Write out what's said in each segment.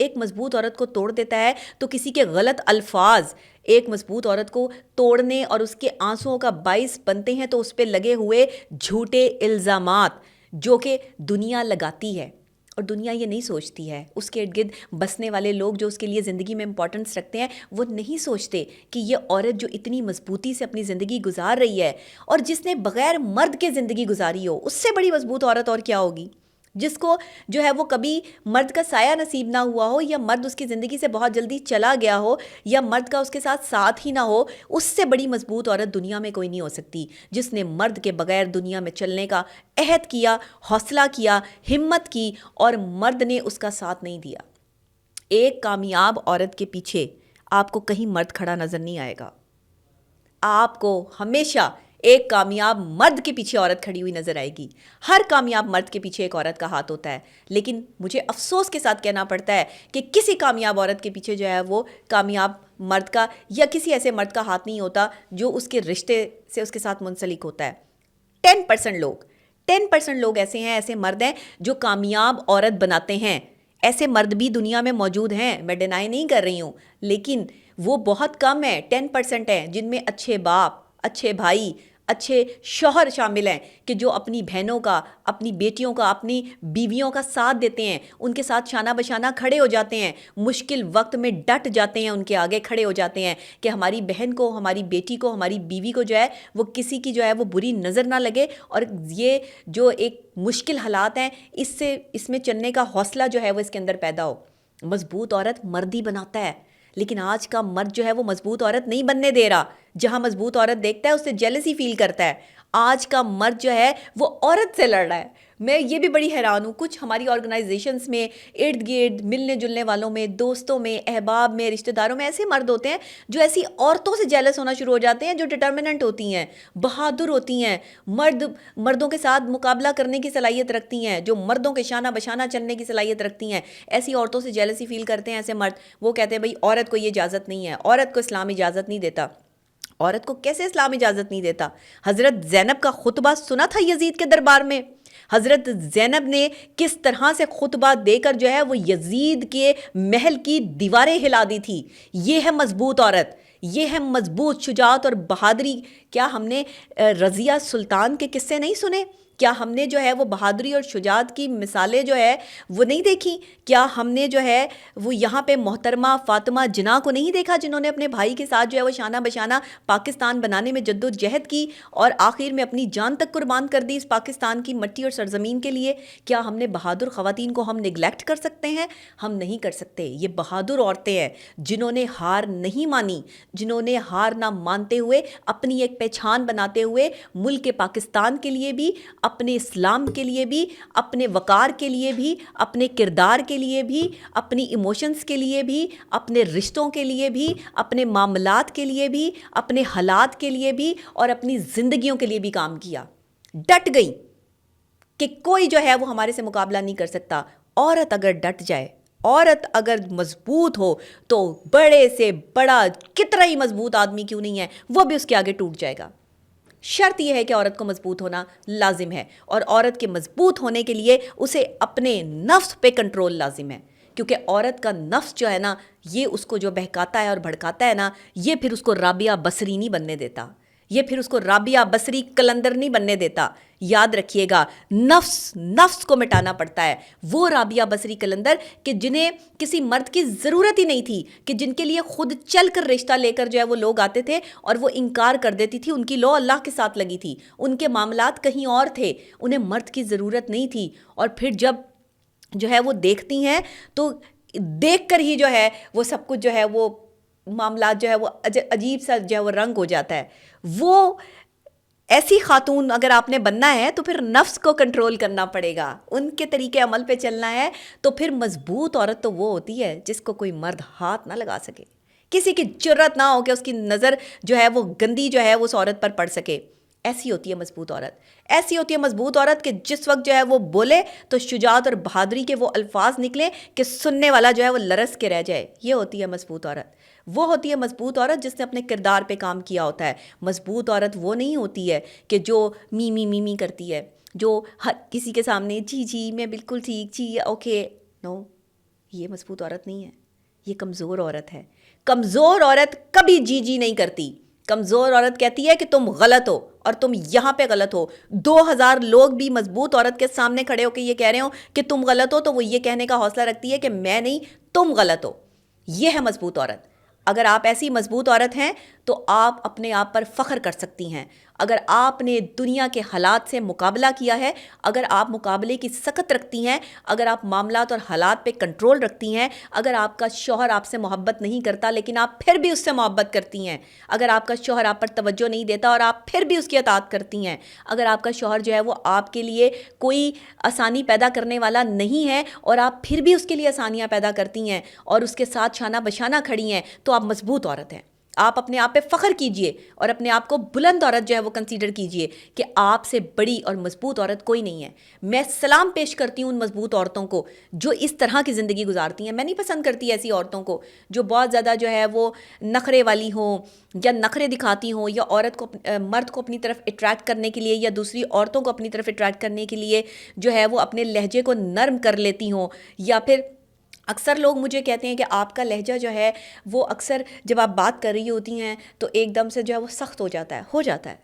ایک مضبوط عورت کو توڑ دیتا ہے تو کسی کے غلط الفاظ ایک مضبوط عورت کو توڑنے اور اس کے آنسوؤں کا باعث بنتے ہیں، تو اس پہ لگے ہوئے جھوٹے الزامات جو کہ دنیا لگاتی ہے، اور دنیا یہ نہیں سوچتی ہے، اس کے ارد گرد بسنے والے لوگ جو اس کے لیے زندگی میں امپورٹنس رکھتے ہیں وہ نہیں سوچتے کہ یہ عورت جو اتنی مضبوطی سے اپنی زندگی گزار رہی ہے اور جس نے بغیر مرد کے زندگی گزاری ہو، اس سے بڑی مضبوط عورت اور کیا ہوگی؟ جس کو جو ہے وہ کبھی مرد کا سایہ نصیب نہ ہوا ہو، یا مرد اس کی زندگی سے بہت جلدی چلا گیا ہو، یا مرد کا اس کے ساتھ ہی نہ ہو، اس سے بڑی مضبوط عورت دنیا میں کوئی نہیں ہو سکتی، جس نے مرد کے بغیر دنیا میں چلنے کا عہد کیا، حوصلہ کیا، ہمت کی، اور مرد نے اس کا ساتھ نہیں دیا۔ ایک کامیاب عورت کے پیچھے آپ کو کہیں مرد کھڑا نظر نہیں آئے گا، آپ کو ہمیشہ ایک کامیاب مرد کے پیچھے عورت کھڑی ہوئی نظر آئے گی۔ ہر کامیاب مرد کے پیچھے ایک عورت کا ہاتھ ہوتا ہے، لیکن مجھے افسوس کے ساتھ کہنا پڑتا ہے کہ کسی کامیاب عورت کے پیچھے جو ہے وہ کامیاب مرد کا یا کسی ایسے مرد کا ہاتھ نہیں ہوتا جو اس کے رشتے سے اس کے ساتھ منسلک ہوتا ہے۔ 10% لوگ ایسے ہیں، ایسے مرد ہیں جو کامیاب عورت بناتے ہیں۔ ایسے مرد بھی دنیا میں موجود ہیں، میں ڈینائی نہیں کر رہی ہوں، لیکن وہ بہت کم ہیں، 10% ہیں جن میں اچھے باپ، اچھے بھائی، اچھے شوہر شامل ہیں کہ جو اپنی بہنوں کا، اپنی بیٹیوں کا، اپنی بیویوں کا ساتھ دیتے ہیں، ان کے ساتھ شانہ بشانہ کھڑے ہو جاتے ہیں، مشکل وقت میں ڈٹ جاتے ہیں، ان کے آگے کھڑے ہو جاتے ہیں کہ ہماری بہن کو، ہماری بیٹی کو، ہماری بیوی کو جو ہے وہ کسی کی جو ہے وہ بری نظر نہ لگے، اور یہ جو ایک مشکل حالات ہیں اس میں چلنے کا حوصلہ جو ہے وہ اس کے اندر پیدا ہو۔ مضبوط عورت مرد ہی بناتا ہے، لیکن آج کا مرد جو ہے وہ مضبوط عورت نہیں بننے دے رہا۔ جہاں مضبوط عورت دیکھتا ہے اس سے جیلسی فیل کرتا ہے۔ آج کا مرد جو ہے وہ عورت سے لڑ رہا ہے۔ میں یہ بھی بڑی حیران ہوں، کچھ ہماری آرگنائزیشنز میں ارد گرد ملنے جلنے والوں میں، دوستوں میں، احباب میں، رشتہ داروں میں ایسے مرد ہوتے ہیں جو ایسی عورتوں سے جیلس ہونا شروع ہو جاتے ہیں جو ڈٹرمننٹ ہوتی ہیں، بہادر ہوتی ہیں، مردوں کے ساتھ مقابلہ کرنے کی صلاحیت رکھتی ہیں، جو مردوں کے شانہ بشانہ چلنے کی صلاحیت رکھتی ہیں۔ ایسی عورتوں سے جیلسی فیل کرتے ہیں ایسے مرد، وہ کہتے ہیں بھئی عورت کو یہ اجازت نہیں ہے، عورت کو اسلام اجازت نہیں دیتا۔ عورت کو کیسے اسلام اجازت نہیں دیتا؟ حضرت زینب کا خطبہ سنا تھا یزید کے دربار میں؟ حضرت زینب نے کس طرح سے خطبہ دے کر جو ہے وہ یزید کے محل کی دیواریں ہلا دی تھی۔ یہ ہے مضبوط عورت، یہ ہے مضبوط شجاعت اور بہادری۔ کیا ہم نے رضیہ سلطان کے قصے نہیں سنے؟ کیا ہم نے جو ہے وہ بہادری اور شجاعت کی مثالیں جو ہے وہ نہیں دیکھی؟ کیا ہم نے جو ہے وہ یہاں پہ محترمہ فاطمہ جناح کو نہیں دیکھا جنہوں نے اپنے بھائی کے ساتھ جو ہے وہ شانہ بشانہ پاکستان بنانے میں جد و جہد کی اور آخر میں اپنی جان تک قربان کر دی اس پاکستان کی مٹی اور سرزمین کے لیے؟ کیا ہم نے بہادر خواتین کو ہم نگلیکٹ کر سکتے ہیں؟ ہم نہیں کر سکتے۔ یہ بہادر عورتیں ہیں جنہوں نے ہار نہیں مانی، جنہوں نے ہار نہ مانتے ہوئے اپنی ایک پہچان بناتے ہوئے ملک پاکستان کے لیے بھی، اپنے اسلام کے لیے بھی، اپنے وقار کے لیے بھی، اپنے کردار کے لیے بھی، اپنی ایموشنز کے لیے بھی، اپنے رشتوں کے لیے بھی، اپنے معاملات کے لیے بھی، اپنے حالات کے لیے بھی، اور اپنی زندگیوں کے لیے بھی کام کیا۔ ڈٹ گئی کہ کوئی جو ہے وہ ہمارے سے مقابلہ نہیں کر سکتا۔ عورت اگر ڈٹ جائے، عورت اگر مضبوط ہو تو بڑے سے بڑا کتنا ہی مضبوط آدمی کیوں نہیں ہے وہ بھی اس کے آگے ٹوٹ جائے گا۔ شرط یہ ہے کہ عورت کو مضبوط ہونا لازم ہے، اور عورت کے مضبوط ہونے کے لیے اسے اپنے نفس پہ کنٹرول لازم ہے، کیونکہ عورت کا نفس جو ہے نا، یہ اس کو جو بہکاتا ہے اور بھڑکاتا ہے نا، یہ پھر اس کو رابعہ بصری نہیں بننے دیتا، یہ پھر اس کو رابعہ بصری قلندر نہیں بننے دیتا۔ یاد رکھیے گا، نفس کو مٹانا پڑتا ہے۔ وہ رابعہ بصری قلندر کہ جنہیں کسی مرد کی ضرورت ہی نہیں تھی، کہ جن کے لیے خود چل کر رشتہ لے کر جو ہے وہ لوگ آتے تھے اور وہ انکار کر دیتی تھی، ان کی لو اللہ کے ساتھ لگی تھی، ان کے معاملات کہیں اور تھے، انہیں مرد کی ضرورت نہیں تھی، اور پھر جب جو ہے وہ دیکھتی ہیں تو دیکھ کر ہی جو ہے وہ سب کچھ جو ہے وہ معاملات جو ہے وہ عجیب سا جو ہے وہ رنگ ہو جاتا ہے۔ وہ ایسی خاتون اگر آپ نے بننا ہے تو پھر نفس کو کنٹرول کرنا پڑے گا، ان کے طریقے عمل پہ چلنا ہے۔ تو پھر مضبوط عورت تو وہ ہوتی ہے جس کو کوئی مرد ہاتھ نہ لگا سکے، کسی کی جرت نہ ہو کہ اس کی نظر جو ہے وہ گندی جو ہے وہ اس عورت پر پڑ سکے۔ ایسی ہوتی ہے مضبوط عورت، ایسی ہوتی ہے مضبوط عورت کہ جس وقت جو ہے وہ بولے تو شجاعت اور بہادری کے وہ الفاظ نکلیں کہ سننے والا جو ہے وہ لرز کے رہ جائے۔ یہ ہوتی ہے مضبوط عورت۔ وہ ہوتی ہے مضبوط عورت جس نے اپنے کردار پہ کام کیا ہوتا ہے۔ مضبوط عورت وہ نہیں ہوتی ہے کہ جو می کرتی ہے، جو ہر کسی کے سامنے جی میں بالکل ٹھیک، جی اوکے، نو، یہ مضبوط عورت نہیں ہے، یہ کمزور عورت ہے. کمزور عورت کبھی جی نہیں کرتی. کمزور عورت کہتی ہے کہ تم غلط ہو اور تم یہاں پہ غلط ہو. 2000 لوگ بھی مضبوط عورت کے سامنے کھڑے ہو کے یہ کہہ رہے ہو کہ تم غلط ہو تو وہ یہ کہنے کا حوصلہ رکھتی ہے کہ میں نہیں، تم غلط ہو. یہ ہے مضبوط عورت. اگر آپ ایسی مضبوط عورت ہیں تو آپ اپنے آپ پر فخر کر سکتی ہیں. اگر آپ نے دنیا کے حالات سے مقابلہ کیا ہے، اگر آپ مقابلے کی سخت رکھتی ہیں، اگر آپ معاملات اور حالات پہ کنٹرول رکھتی ہیں، اگر آپ کا شوہر آپ سے محبت نہیں کرتا لیکن آپ پھر بھی اس سے محبت کرتی ہیں، اگر آپ کا شوہر آپ پر توجہ نہیں دیتا اور آپ پھر بھی اس کی اطاعت کرتی ہیں، اگر آپ کا شوہر جو ہے وہ آپ کے لیے کوئی آسانی پیدا کرنے والا نہیں ہے اور آپ پھر بھی اس کے لیے آسانیاں پیدا کرتی ہیں اور اس کے ساتھ شانہ بشانہ کھڑی ہیں، تو آپ مضبوط عورت ہیں. آپ اپنے آپ پہ فخر کیجئے اور اپنے آپ کو بلند عورت جو ہے وہ کنسیڈر کیجئے کہ آپ سے بڑی اور مضبوط عورت کوئی نہیں ہے. میں سلام پیش کرتی ہوں ان مضبوط عورتوں کو جو اس طرح کی زندگی گزارتی ہیں. میں نہیں پسند کرتی ایسی عورتوں کو جو بہت زیادہ جو ہے وہ نخرے والی ہوں یا نخرے دکھاتی ہوں، یا عورت کو مرد کو اپنی طرف اٹریکٹ کرنے کے لیے یا دوسری عورتوں کو اپنی طرف اٹریکٹ کرنے کے لیے جو ہے وہ اپنے لہجے کو نرم کر لیتی ہوں. یا پھر اکثر لوگ مجھے کہتے ہیں کہ آپ کا لہجہ جو ہے وہ اکثر جب آپ بات کر رہی ہوتی ہیں تو ایک دم سے جو ہے وہ سخت ہو جاتا ہے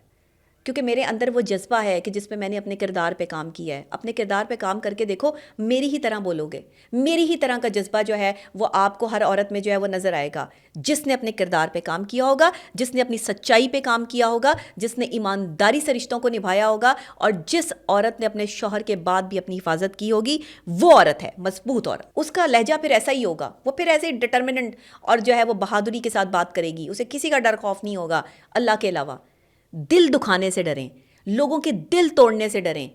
کیونکہ میرے اندر وہ جذبہ ہے کہ جس پہ میں نے اپنے کردار پہ کام کیا ہے. اپنے کردار پہ کام کر کے دیکھو، میری ہی طرح بولو گے، میری ہی طرح کا جذبہ جو ہے وہ آپ کو ہر عورت میں جو ہے وہ نظر آئے گا جس نے اپنے کردار پہ کام کیا ہوگا، جس نے اپنی سچائی پہ کام کیا ہوگا، جس نے ایمانداری سے رشتوں کو نبھایا ہوگا، اور جس عورت نے اپنے شوہر کے بعد بھی اپنی حفاظت کی ہوگی. وہ عورت ہے مضبوط عورت. اس کا لہجہ پھر ایسا ہی ہوگا، وہ پھر ایسے ڈٹرمننٹ اور جو ہے وہ بہادری کے ساتھ بات کرے گی. اسے کسی کا ڈر خوف نہیں ہوگا اللہ کے علاوہ. دل دکھانے سے ڈریں، لوگوں کے دل توڑنے سے ڈریں.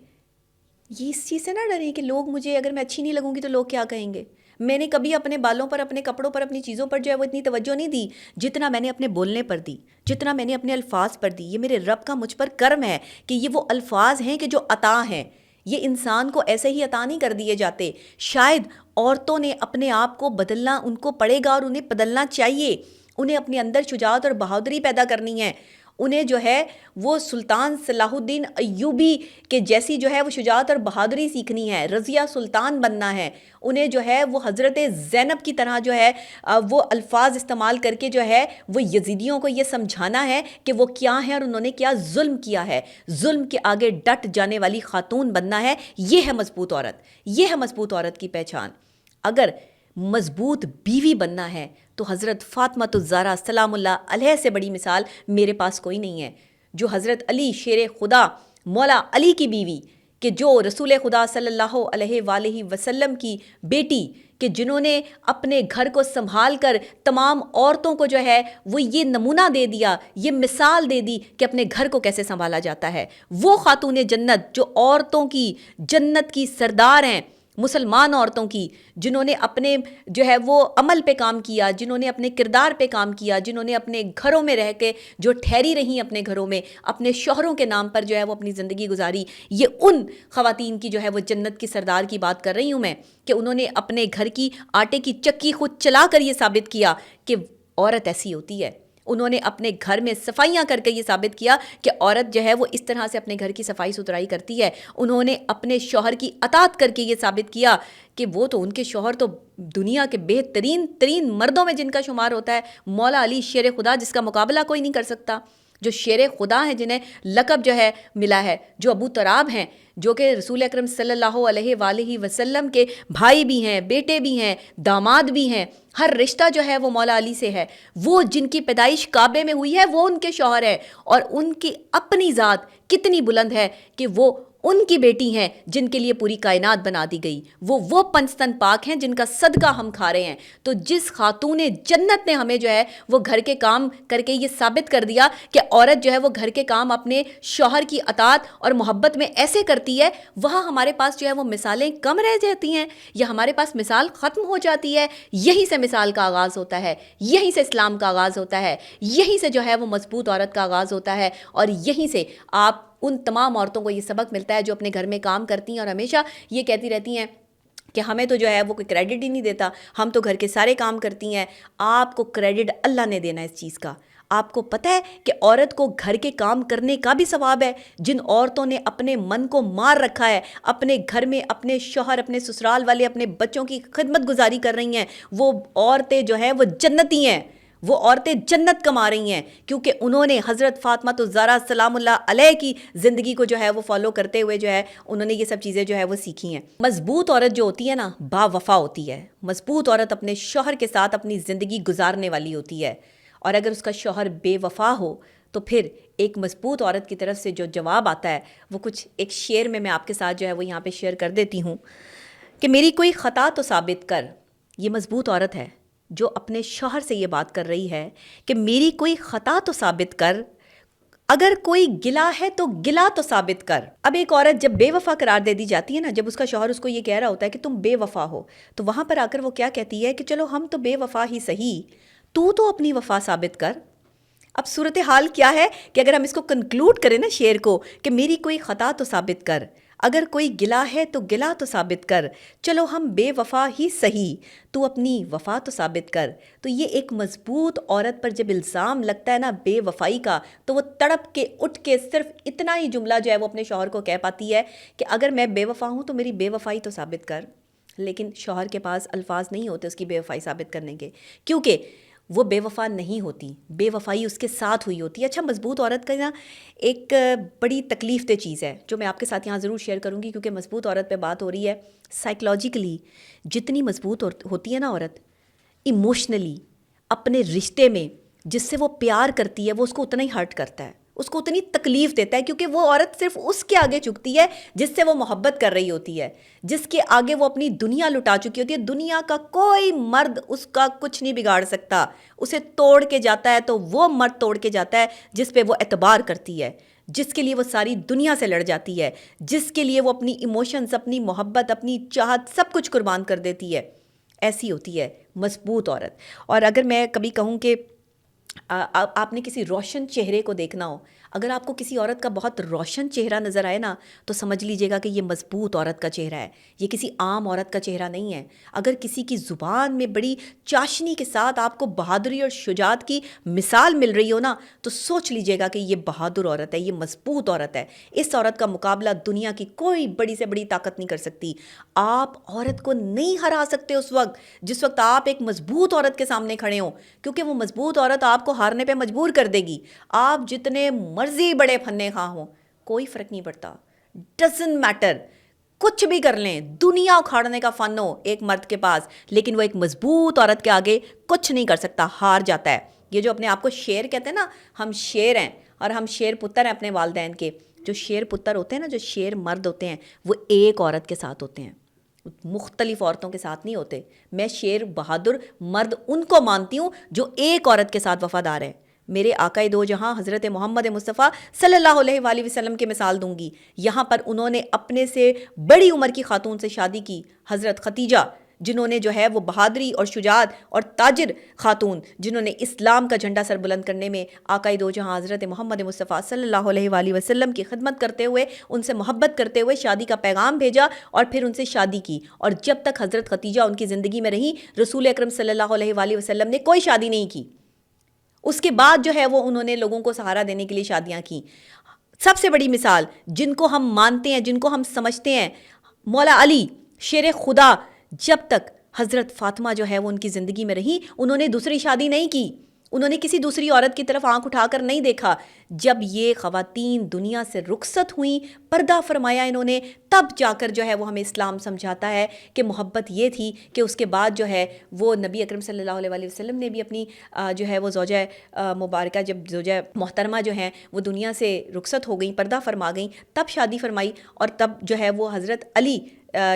یہ اس چیز سے نہ ڈریں کہ لوگ مجھے، اگر میں اچھی نہیں لگوں گی تو لوگ کیا کہیں گے. میں نے کبھی اپنے بالوں پر، اپنے کپڑوں پر، اپنی چیزوں پر جو ہے وہ اتنی توجہ نہیں دی جتنا میں نے اپنے بولنے پر دی، جتنا میں نے اپنے الفاظ پر دی. یہ میرے رب کا مجھ پر کرم ہے کہ یہ وہ الفاظ ہیں کہ جو عطا ہیں. یہ انسان کو ایسے ہی عطا نہیں کر دیے جاتے. شاید عورتوں نے اپنے آپ کو بدلنا ان کو پڑے گا اور انہیں بدلنا چاہیے. انہیں اپنے اندر شجاعت اور بہادری پیدا کرنی ہے. انہیں جو ہے وہ سلطان صلاح الدین ایوبی کے جیسی جو ہے وہ شجاعت اور بہادری سیکھنی ہے. رضیہ سلطان بننا ہے. انہیں جو ہے وہ حضرت زینب کی طرح جو ہے وہ الفاظ استعمال کر کے جو ہے وہ یزیدیوں کو یہ سمجھانا ہے کہ وہ کیا ہیں اور انہوں نے کیا ظلم کیا ہے. ظلم کے آگے ڈٹ جانے والی خاتون بننا ہے. یہ ہے مضبوط عورت. یہ ہے مضبوط عورت کی پہچان. اگر مضبوط بیوی بننا ہے تو حضرت فاطمہ الزہرا سلام اللہ علیہ سے بڑی مثال میرے پاس کوئی نہیں ہے. جو حضرت علی شیر خدا، مولا علی کی بیوی، کہ جو رسول خدا صلی اللہ علیہ وآلہ وسلم کی بیٹی، کہ جنہوں نے اپنے گھر کو سنبھال کر تمام عورتوں کو جو ہے وہ یہ نمونہ دے دیا، یہ مثال دے دی کہ اپنے گھر کو کیسے سنبھالا جاتا ہے. وہ خاتون جنت جو عورتوں کی جنت کی سردار ہیں، مسلمان عورتوں کی، جنہوں نے اپنے جو ہے وہ عمل پہ کام کیا، جنہوں نے اپنے کردار پہ کام کیا، جنہوں نے اپنے گھروں میں رہ کے جو ٹھہری رہیں اپنے گھروں میں، اپنے شوہروں کے نام پر جو ہے وہ اپنی زندگی گزاری. یہ ان خواتین کی جو ہے وہ جنت کی سردار کی بات کر رہی ہوں میں کہ انہوں نے اپنے گھر کی آٹے کی چکی خود چلا کر یہ ثابت کیا کہ عورت ایسی ہوتی ہے. انہوں نے اپنے گھر میں صفائیاں کر کے یہ ثابت کیا کہ عورت جو ہے وہ اس طرح سے اپنے گھر کی صفائی ستھرائی کرتی ہے. انہوں نے اپنے شوہر کی اطاعت کر کے یہ ثابت کیا کہ وہ تو، ان کے شوہر تو دنیا کے بہترین مردوں میں جن کا شمار ہوتا ہے. مولا علی شیر خدا جس کا مقابلہ کوئی نہیں کر سکتا، جو شیر خدا ہیں، جنہیں لقب جو ہے ملا ہے، جو ابو تراب ہیں، جو کہ رسول اکرم صلی اللہ علیہ وآلہ وسلم کے بھائی بھی ہیں، بیٹے بھی ہیں، داماد بھی ہیں. ہر رشتہ جو ہے وہ مولا علی سے ہے. وہ جن کی پیدائش کعبے میں ہوئی ہے وہ ان کے شوہر ہیں، اور ان کی اپنی ذات کتنی بلند ہے کہ وہ ان کی بیٹی ہیں جن کے لیے پوری کائنات بنا دی گئی. وہ پنجتن پاک ہیں جن کا صدقہ ہم کھا رہے ہیں. تو جس خاتون جنت نے ہمیں جو ہے وہ گھر کے کام کر کے یہ ثابت کر دیا کہ عورت جو ہے وہ گھر کے کام اپنے شوہر کی اطاعت اور محبت میں ایسے کرتی ہے، وہاں ہمارے پاس جو ہے وہ مثالیں کم رہ جاتی ہیں یا ہمارے پاس مثال ختم ہو جاتی ہے. یہی سے مثال کا آغاز ہوتا ہے، یہیں سے اسلام کا آغاز ہوتا ہے، یہیں سے جو ہے وہ مضبوط عورت کا آغاز ہوتا ہے، اور یہیں سے آپ ان تمام عورتوں کو یہ سبق ملتا ہے جو اپنے گھر میں کام کرتی ہیں اور ہمیشہ یہ کہتی رہتی ہیں کہ ہمیں تو جو ہے وہ کوئی کریڈٹ ہی نہیں دیتا، ہم تو گھر کے سارے کام کرتی ہیں. آپ کو کریڈٹ اللہ نے دینا ہے اس چیز کا. آپ کو پتہ ہے کہ عورت کو گھر کے کام کرنے کا بھی ثواب ہے؟ جن عورتوں نے اپنے من کو مار رکھا ہے، اپنے گھر میں اپنے شوہر، اپنے سسرال والے، اپنے بچوں کی خدمت گزاری کر رہی ہیں، وہ عورتیں جو ہیں وہ جنتی ہیں، وہ عورتیں جنت کما رہی ہیں، کیونکہ انہوں نے حضرت فاطمہ الزہرا سلام اللہ علیہ کی زندگی کو جو ہے وہ فالو کرتے ہوئے جو ہے انہوں نے یہ سب چیزیں جو ہے وہ سیکھی ہیں۔ مضبوط عورت جو ہوتی ہے نا، با وفا ہوتی ہے۔ مضبوط عورت اپنے شوہر کے ساتھ اپنی زندگی گزارنے والی ہوتی ہے، اور اگر اس کا شوہر بے وفا ہو تو پھر ایک مضبوط عورت کی طرف سے جو جواب آتا ہے وہ کچھ ایک شعر میں آپ کے ساتھ جو ہے وہ یہاں پہ شیئر کر دیتی ہوں کہ میری کوئی خطا تو ثابت کر۔ یہ مضبوط عورت ہے جو اپنے شوہر سے یہ بات کر رہی ہے کہ میری کوئی خطا تو ثابت کر، اگر کوئی گلا ہے تو گلا تو ثابت کر۔ اب ایک عورت جب بے وفا قرار دے دی جاتی ہے نا، جب اس کا شوہر اس کو یہ کہہ رہا ہوتا ہے کہ تم بے وفا ہو، تو وہاں پر آ کر وہ کیا کہتی ہے کہ چلو ہم تو بے وفا ہی صحیح، تو اپنی وفا ثابت کر۔ اب صورتحال کیا ہے کہ اگر ہم اس کو کنکلوڈ کریں نا شعر کو کہ میری کوئی خطا تو ثابت کر، اگر کوئی گلا ہے تو گلا تو ثابت کر، چلو ہم بے وفا ہی صحیح، تو اپنی وفا تو ثابت کر۔ تو یہ ایک مضبوط عورت پر جب الزام لگتا ہے نا بے وفائی کا، تو وہ تڑپ کے اٹھ کے صرف اتنا ہی جملہ جو ہے وہ اپنے شوہر کو کہہ پاتی ہے کہ اگر میں بے وفا ہوں تو میری بے وفائی تو ثابت کر۔ لیکن شوہر کے پاس الفاظ نہیں ہوتے اس کی بے وفائی ثابت کرنے کے، کیونکہ وہ بے وفا نہیں ہوتی، بے وفائی اس کے ساتھ ہوئی ہوتی ہے۔ اچھا، مضبوط عورت کا نا ایک بڑی تکلیف دہ چیز ہے جو میں آپ کے ساتھ یہاں ضرور شیئر کروں گی، کیونکہ مضبوط عورت پہ بات ہو رہی ہے۔ سائیکلوجیکلی جتنی مضبوط ہوتی ہے نا عورت، ایموشنلی اپنے رشتے میں جس سے وہ پیار کرتی ہے وہ اس کو اتنا ہی ہرٹ کرتا ہے، اس کو اتنی تکلیف دیتا ہے، کیونکہ وہ عورت صرف اس کے آگے جھکتی ہے جس سے وہ محبت کر رہی ہوتی ہے، جس کے آگے وہ اپنی دنیا لٹا چکی ہوتی ہے۔ دنیا کا کوئی مرد اس کا کچھ نہیں بگاڑ سکتا، اسے توڑ کے جاتا ہے تو وہ مرد توڑ کے جاتا ہے جس پہ وہ اعتبار کرتی ہے، جس کے لیے وہ ساری دنیا سے لڑ جاتی ہے، جس کے لیے وہ اپنی ایموشنز، اپنی محبت، اپنی چاہت سب کچھ قربان کر دیتی ہے۔ ایسی ہوتی ہے مضبوط عورت۔ اور اگر میں کبھی کہوں کہ آپ نے کسی روشن چہرے کو دیکھنا ہو، اگر آپ کو کسی عورت کا بہت روشن چہرہ نظر آئے نا تو سمجھ لیجئے گا کہ یہ مضبوط عورت کا چہرہ ہے، یہ کسی عام عورت کا چہرہ نہیں ہے۔ اگر کسی کی زبان میں بڑی چاشنی کے ساتھ آپ کو بہادری اور شجاعت کی مثال مل رہی ہو نا تو سوچ لیجئے گا کہ یہ بہادر عورت ہے، یہ مضبوط عورت ہے۔ اس عورت کا مقابلہ دنیا کی کوئی بڑی سے بڑی طاقت نہیں کر سکتی۔ آپ عورت کو نہیں ہرا سکتے اس وقت جس وقت آپ ایک مضبوط عورت کے سامنے کھڑے ہوں، کیونکہ وہ مضبوط عورت آپ کو ہارنے پہ مجبور کر دے گی۔ آپ جتنے مرضی بڑے پھنے خواہ ہوں، کوئی فرق نہیں پڑتا، ڈزنٹ میٹر، کچھ بھی کر لیں، دنیا اکھاڑنے کا فن ہو ایک مرد کے پاس، لیکن وہ ایک مضبوط عورت کے آگے کچھ نہیں کر سکتا، ہار جاتا ہے۔ یہ جو اپنے آپ کو شیر کہتے ہیں نا، ہم شیر ہیں اور ہم شیر پتر ہیں اپنے والدین کے۔ جو شیر پتر ہوتے ہیں نا، جو شیر مرد ہوتے ہیں، وہ ایک عورت کے ساتھ ہوتے ہیں، مختلف عورتوں کے ساتھ نہیں ہوتے۔ میں شیر بہادر مرد ان کو مانتی ہوں جو ایک عورت کے ساتھ وفادار ہے۔ میرے آقائے دو جہاں حضرت محمد مصطفیٰ صلی اللہ علیہ وآلہ وسلم کی مثال دوں گی۔ یہاں پر انہوں نے اپنے سے بڑی عمر کی خاتون سے شادی کی، حضرت ختیجہ، جنہوں نے جو ہے وہ بہادری اور شجاعت، اور تاجر خاتون جنہوں نے اسلام کا جھنڈا سر بلند کرنے میں آقائے دو جہاں حضرت محمد مصطفیٰ صلی اللہ علیہ وآلہ وسلم کی خدمت کرتے ہوئے، ان سے محبت کرتے ہوئے شادی کا پیغام بھیجا اور پھر ان سے شادی کی۔ اور جب تک حضرت ختیجہ ان کی زندگی میں رہی، رسول اکرم صلی اللہ علیہ وآلہ وسلم نے کوئی شادی نہیں کی۔ اس کے بعد جو ہے وہ انہوں نے لوگوں کو سہارا دینے کے لیے شادیاں کی۔ سب سے بڑی مثال جن کو ہم مانتے ہیں، جن کو ہم سمجھتے ہیں، مولا علی شیر خدا، جب تک حضرت فاطمہ جو ہے وہ ان کی زندگی میں رہی، انہوں نے دوسری شادی نہیں کی، انہوں نے کسی دوسری عورت کی طرف آنکھ اٹھا کر نہیں دیکھا۔ جب یہ خواتین دنیا سے رخصت ہوئیں، پردہ فرمایا انہوں نے، تب جا کر جو ہے وہ ہمیں اسلام سمجھاتا ہے کہ محبت یہ تھی کہ اس کے بعد جو ہے وہ نبی اکرم صلی اللہ علیہ وآلہ وسلم نے بھی اپنی جو ہے وہ زوجہ مبارکہ، جب زوجہ محترمہ جو ہیں وہ دنیا سے رخصت ہو گئیں، پردہ فرما گئیں، تب شادی فرمائی، اور تب جو ہے وہ حضرت علی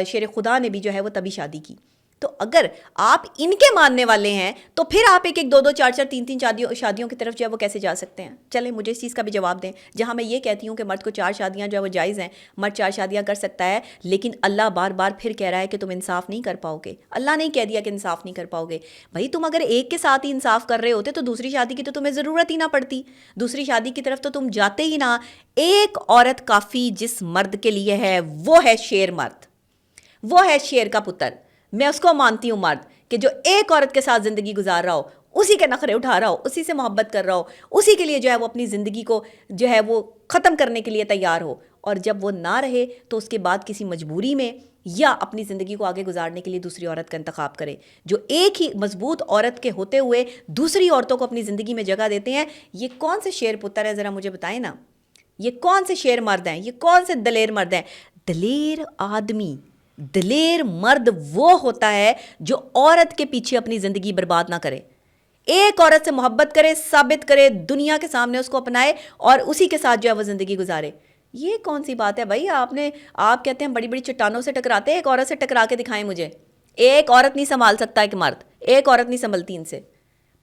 شیر خدا نے بھی جو ہے وہ تبھی شادی کی۔ تو اگر آپ ان کے ماننے والے ہیں تو پھر آپ ایک ایک دو دو چار چار تین تین شادیوں کی طرف جو ہے وہ کیسے جا سکتے ہیں؟ چلیں مجھے اس چیز کا بھی جواب دیں۔ جہاں میں یہ کہتی ہوں کہ مرد کو 4 شادیاں جو ہے وہ جائز ہیں، مرد 4 شادیاں کر سکتا ہے، لیکن اللہ بار بار پھر کہہ رہا ہے کہ تم انصاف نہیں کر پاؤ گے۔ اللہ نہیں کہہ دیا کہ انصاف نہیں کر پاؤ گے۔ بھائی تم اگر ایک کے ساتھ ہی انصاف کر رہے ہوتے تو دوسری شادی کی تو تمہیں ضرورت ہی نہ پڑتی، دوسری شادی کی طرف تو تم جاتے ہی نہ۔ ایک عورت کافی جس مرد کے لیے ہے وہ ہے شیر مرد، وہ ہے شیر کا پتر۔ میں اس کو مانتی ہوں مرد کہ جو ایک عورت کے ساتھ زندگی گزار رہا ہو، اسی کے نخرے اٹھا رہا ہو, اسی سے محبت کر رہا ہو, اسی کے لیے جو ہے وہ اپنی زندگی کو جو ہے وہ ختم کرنے کے لیے تیار ہو, اور جب وہ نہ رہے تو اس کے بعد کسی مجبوری میں یا اپنی زندگی کو آگے گزارنے کے لیے دوسری عورت کا انتخاب کرے. جو ایک ہی مضبوط عورت کے ہوتے ہوئے دوسری عورتوں کو اپنی زندگی میں جگہ دیتے ہیں, یہ کون سے شیر پتر ہیں, ذرا مجھے بتائیں نا, یہ کون سے شیر مرد ہیں, یہ کون سے دلیر مرد ہیں؟ دلیر آدمی, دلیر مرد وہ ہوتا ہے جو عورت کے پیچھے اپنی زندگی برباد نہ کرے, ایک عورت سے محبت کرے, ثابت کرے, دنیا کے سامنے اس کو اپنائے اور اسی کے ساتھ جو ہے وہ زندگی گزارے. یہ کون سی بات ہے بھائی؟ آپ کہتے ہیں بڑی بڑی چٹانوں سے ٹکراتے ہیں, ایک عورت سے ٹکرا کے دکھائیں مجھے. ایک عورت نہیں سنبھال سکتا ایک مرد, ایک عورت نہیں سنبھلتی ان سے.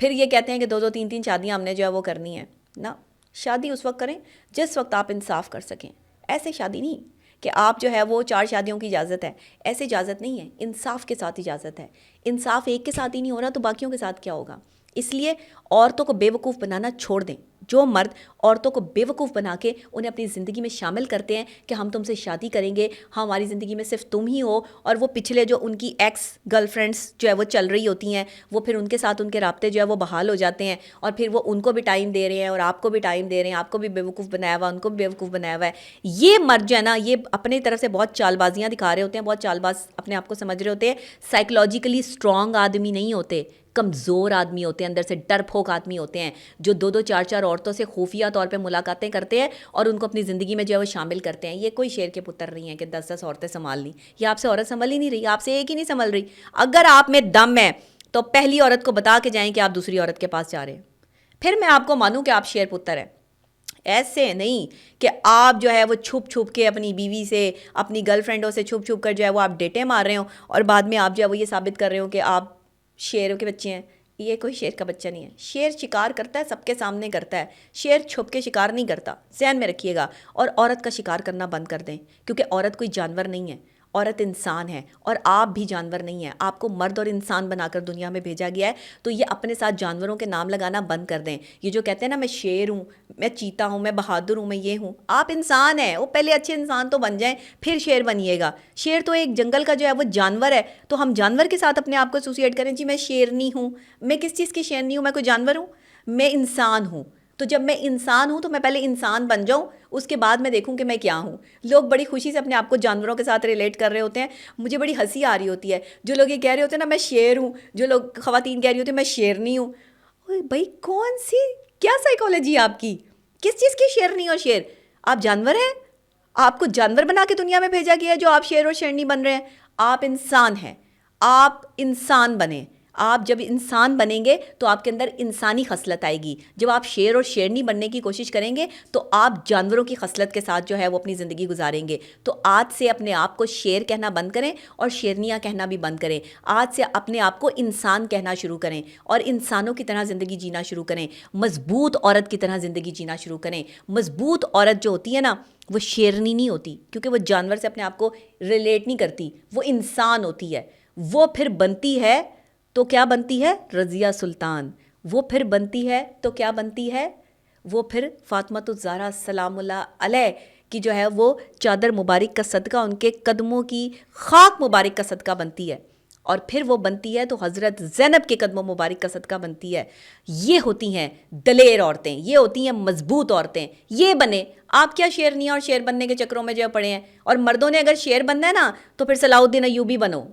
پھر یہ کہتے ہیں کہ 2 2 3 شادیاں ہم نے جو ہے وہ کرنی ہے. نا, شادی اس وقت کریں جس وقت آپ انصاف کر سکیں. ایسے شادی نہیں کہ آپ جو ہے وہ 4 شادیوں کی اجازت ہے, ایسے اجازت نہیں ہے, انصاف کے ساتھ اجازت ہے. انصاف ایک کے ساتھ ہی نہیں ہو رہا تو باقیوں کے ساتھ کیا ہوگا؟ اس لیے عورتوں کو بے وقوف بنانا چھوڑ دیں. جو مرد عورتوں کو بے وقوف بنا کے انہیں اپنی زندگی میں شامل کرتے ہیں کہ ہم تم سے شادی کریں گے, ہماری زندگی میں صرف تم ہی ہو, اور وہ پچھلے جو ان کی ایکس گرل فرینڈس جو ہے وہ چل رہی ہوتی ہیں, وہ پھر ان کے ساتھ ان کے رابطے جو ہے وہ بحال ہو جاتے ہیں, اور پھر وہ ان کو بھی ٹائم دے رہے ہیں اور آپ کو بھی ٹائم دے رہے ہیں, آپ کو بھی بے وقوف بنایا ہوا, ان کو بھی بے وقوف بنایا ہوا ہے. یہ مرد جو ہے نا, یہ اپنی طرف سے بہت چال بازیاں دکھا رہے ہوتے ہیں, بہت چال باز اپنے آپ کو سمجھ رہے ہوتے ہیں. سائیکلوجیکلی اسٹرانگ آدمی نہیں ہوتے, کمزور آدمی ہوتے ہیں, اندر سے ڈر پھونک آدمی ہوتے ہیں, جو 2 2 4 4 عورتوں سے خفیہ طور پہ ملاقاتیں کرتے ہیں اور ان کو اپنی زندگی میں جو ہے وہ شامل کرتے ہیں. یہ کوئی شیر کے پتر نہیں ہے کہ 10 10 عورتیں سنبھال لیں. یہ آپ سے عورت سنبھل ہی نہیں رہی, آپ سے ایک ہی نہیں سنبھل رہی. اگر آپ میں دم ہے تو پہلی عورت کو بتا کے جائیں کہ آپ دوسری عورت کے پاس جا رہے ہیں, پھر میں آپ کو مانوں کہ آپ شیر پتر ہیں. ایسے نہیں کہ آپ جو ہے وہ چھپ چھپ کے اپنی بیوی سے, اپنی گرل فرینڈوں سے چھپ چھپ کر جو ہے وہ آپ ڈیٹیں مار رہے ہوں اور بعد میں آپ جو ہے وہ یہ ثابت کر رہے ہو کہ آپ شیروں کے بچے ہیں. یہ کوئی شیر کا بچہ نہیں ہے. شیر شکار کرتا ہے, سب کے سامنے کرتا ہے, شیر چھپ کے شکار نہیں کرتا, ذہن میں رکھیے گا. اور عورت کا شکار کرنا بند کر دیں, کیونکہ عورت کوئی جانور نہیں ہے, عورت انسان ہے, اور آپ بھی جانور نہیں ہیں. آپ کو مرد اور انسان بنا کر دنیا میں بھیجا گیا ہے, تو یہ اپنے ساتھ جانوروں کے نام لگانا بند کر دیں. یہ جو کہتے ہیں نا میں شیر ہوں, میں چیتا ہوں, میں بہادر ہوں, میں یہ ہوں, آپ انسان ہیں. وہ پہلے اچھے انسان تو بن جائیں پھر شیر بنیے گا. شیر تو ایک جنگل کا جو ہے وہ جانور ہے, تو ہم جانور کے ساتھ اپنے آپ کو ایسوسیٹ کریں جی میں شیرنی ہوں. میں کس چیز کی شیرنی ہوں؟ میں کوئی جانور ہوں؟ میں انسان ہوں. تو جب میں انسان ہوں تو میں پہلے انسان بن جاؤں, اس کے بعد میں دیکھوں کہ میں کیا ہوں. لوگ بڑی خوشی سے اپنے آپ کو جانوروں کے ساتھ ریلیٹ کر رہے ہوتے ہیں. مجھے بڑی ہنسی آ رہی ہوتی ہے جو لوگ یہ کہہ رہے ہوتے ہیں نا میں شیر ہوں, جو لوگ خواتین کہہ رہی ہوتی ہیں میں شیرنی ہوں. بھائی کون سی کیا سائیکالوجی آپ کی؟ کس چیز کی شیرنی اور شیر؟ آپ جانور ہیں, آپ کو جانور بنا کے دنیا میں بھیجا گیا ہے جو آپ شیر اور شیرنی بن رہے ہیں. آپ انسان ہیں, آپ انسان بنیں. آپ جب انسان بنیں گے تو آپ کے اندر انسانی خصلت آئے گی. جب آپ شیر اور شیرنی بننے کی کوشش کریں گے تو آپ جانوروں کی خصلت کے ساتھ جو ہے وہ اپنی زندگی گزاریں گے. تو آج سے اپنے آپ کو شیر کہنا بند کریں اور شیرنیاں کہنا بھی بند کریں. آج سے اپنے آپ کو انسان کہنا شروع کریں اور انسانوں کی طرح زندگی جینا شروع کریں. مضبوط عورت کی طرح زندگی جینا شروع کریں. مضبوط عورت جو ہوتی ہے نا وہ شیرنی نہیں ہوتی, کیونکہ وہ جانور سے اپنے آپ کو ریلیٹ نہیں کرتی, وہ انسان ہوتی ہے. وہ پھر بنتی ہے تو کیا بنتی ہے؟ رضیہ سلطان. وہ پھر بنتی ہے تو کیا بنتی ہے؟ وہ پھر فاطمۃ الزہرا سلام اللہ علیہ کی جو ہے وہ چادر مبارک کا صدقہ, ان کے قدموں کی خاک مبارک کا صدقہ بنتی ہے. اور پھر وہ بنتی ہے تو حضرت زینب کے قدموں مبارک کا صدقہ بنتی ہے. یہ ہوتی ہیں دلیر عورتیں, یہ ہوتی ہیں مضبوط عورتیں. یہ بنے. آپ کیا شیرنیاں اور شیر بننے کے چکروں میں جو پڑے ہیں؟ اور مردوں نے اگر شیر بننا ہے نا تو پھر صلاح الدین ایوبی بنو,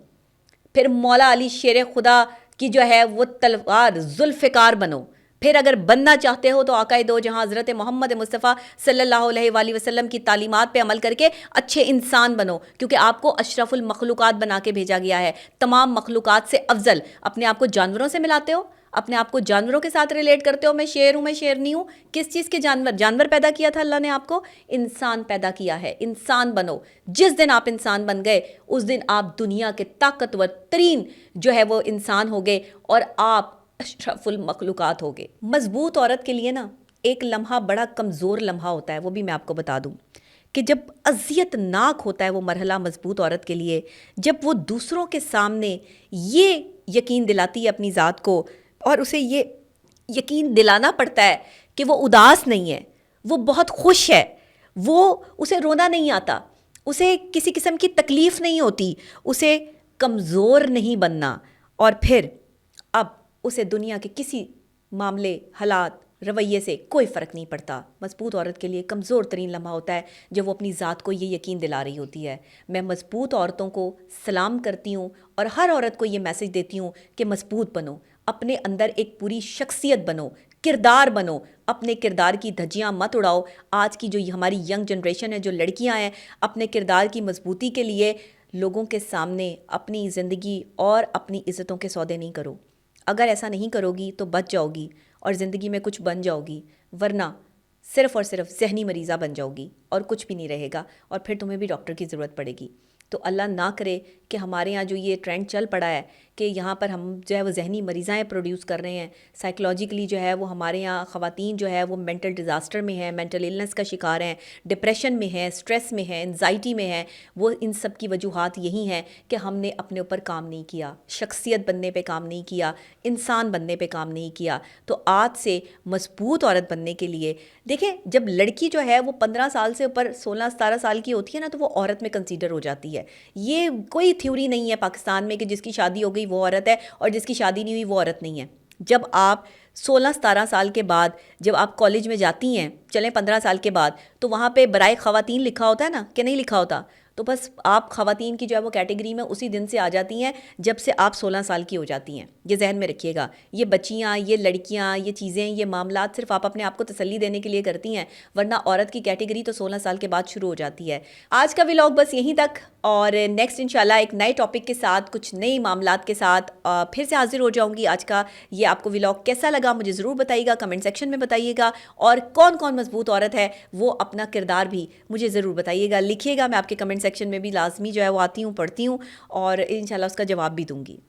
پھر مولا علی شیر خدا کی جو ہے وہ تلوار ذوالفقار بنو. پھر اگر بننا چاہتے ہو تو آقائے دو جہاں حضرت محمد مصطفیٰ صلی اللہ علیہ وآلہ وسلم کی تعلیمات پہ عمل کر کے اچھے انسان بنو, کیونکہ آپ کو اشرف المخلوقات بنا کے بھیجا گیا ہے, تمام مخلوقات سے افضل. اپنے آپ کو جانوروں سے ملاتے ہو, اپنے آپ کو جانوروں کے ساتھ ریلیٹ کرتے ہو, میں شیر ہوں, میں شیرنی ہوں. کس چیز کے جانور؟ جانور پیدا کیا تھا اللہ نے آپ کو, انسان پیدا کیا ہے. انسان بنو. جس دن آپ انسان بن گئے اس دن آپ دنیا کے طاقتور ترین جو ہے وہ انسان ہو گئے اور آپ اشرف المخلوقات ہو گئے. مضبوط عورت کے لیے نا ایک لمحہ بڑا کمزور لمحہ ہوتا ہے, وہ بھی میں آپ کو بتا دوں کہ جب اذیت ناک ہوتا ہے وہ مرحلہ مضبوط عورت کے لیے, جب وہ دوسروں کے سامنے یہ یقین دلاتی ہے اپنی ذات کو اور اسے یہ یقین دلانا پڑتا ہے کہ وہ اداس نہیں ہے, وہ بہت خوش ہے, وہ اسے رونا نہیں آتا, اسے کسی قسم کی تکلیف نہیں ہوتی, اسے کمزور نہیں بننا. اور پھر اب اسے دنیا کے کسی معاملے، حالات، رویے سے کوئی فرق نہیں پڑتا۔ مضبوط عورت کے لیے کمزور ترین لمحہ ہوتا ہے جب وہ اپنی ذات کو یہ یقین دلا رہی ہوتی ہے۔ میں مضبوط عورتوں کو سلام کرتی ہوں اور ہر عورت کو یہ میسج دیتی ہوں کہ مضبوط بنو، اپنے اندر ایک پوری شخصیت بنو، کردار بنو، اپنے کردار کی دھجیاں مت اڑاؤ۔ آج کی جو ہماری ینگ جنریشن ہے، جو لڑکیاں ہیں، اپنے کردار کی مضبوطی کے لیے لوگوں کے سامنے اپنی زندگی اور اپنی عزتوں کے سودے نہیں کرو۔ اگر ایسا نہیں کرو گی تو بچ جاؤ گی اور زندگی میں کچھ بن جاؤ گی، ورنہ صرف اور صرف ذہنی مریضہ بن جاؤ گی اور کچھ بھی نہیں رہے گا، اور پھر تمہیں بھی ڈاکٹر کی ضرورت پڑے گی۔ تو اللہ نہ کرے کہ ہمارے یہاں جو یہ ٹرینڈ چل پڑا ہے کہ یہاں پر ہم جو ہے وہ ذہنی مریضائیں پروڈیوس کر رہے ہیں، سائیکلوجیکلی جو ہے وہ ہمارے یہاں خواتین جو ہے وہ مینٹل ڈیزاسٹر میں ہیں، مینٹل النس کا شکار ہیں، ڈپریشن میں ہیں، سٹریس میں ہیں، انزائٹی میں ہیں۔ وہ ان سب کی وجوہات یہی ہیں کہ ہم نے اپنے اوپر کام نہیں کیا، شخصیت بننے پہ کام نہیں کیا، انسان بننے پہ کام نہیں کیا۔ تو آج سے مضبوط عورت بننے کے لیے دیکھیں، جب لڑکی جو ہے وہ 15 سال سے اوپر 16-17 سال کی ہوتی ہے نا، تو وہ عورت میں کنسیڈر ہو جاتی ہے۔ یہ کوئی تھیوری نہیں ہے پاکستان میں کہ جس کی شادی ہو گئی وہ عورت ہے اور جس کی شادی نہیں ہوئی وہ عورت نہیں ہے۔ جب آپ 16-17 سال کے بعد جب آپ کالج میں جاتی ہیں، چلیں 15 سال کے بعد، تو وہاں پہ برائے خواتین لکھا ہوتا ہے نا کہ نہیں لکھا ہوتا؟ تو بس آپ خواتین کی جو ہے وہ کیٹیگری میں اسی دن سے آ جاتی ہیں جب سے آپ 16 سال کی ہو جاتی ہیں۔ یہ ذہن میں رکھیے گا، یہ بچیاں، یہ لڑکیاں، یہ چیزیں، یہ معاملات صرف آپ اپنے آپ کو تسلی دینے کے لیے کرتی ہیں، ورنہ عورت کی کیٹیگری تو 16 سال کے بعد شروع ہو جاتی ہے۔ آج کا ولاگ بس یہیں تک، اور نیکسٹ انشاءاللہ ایک نئے ٹاپک کے ساتھ، کچھ نئی معاملات کے ساتھ پھر سے حاضر ہو جاؤں گی۔ آج کا یہ آپ کو ولاگ کیسا لگا مجھے ضرور بتائیے گا، کمنٹ سیکشن میں بتائیے گا، اور کون کون مضبوط عورت ہے وہ اپنا کردار بھی مجھے ضرور بتائیے گا، لکھیے گا۔ میں آپ کے کمنٹ سیکشن میں بھی لازمی جو ہے وہ آتی ہوں، پڑھتی ہوں، اور انشاءاللہ اس کا جواب بھی دوں گی۔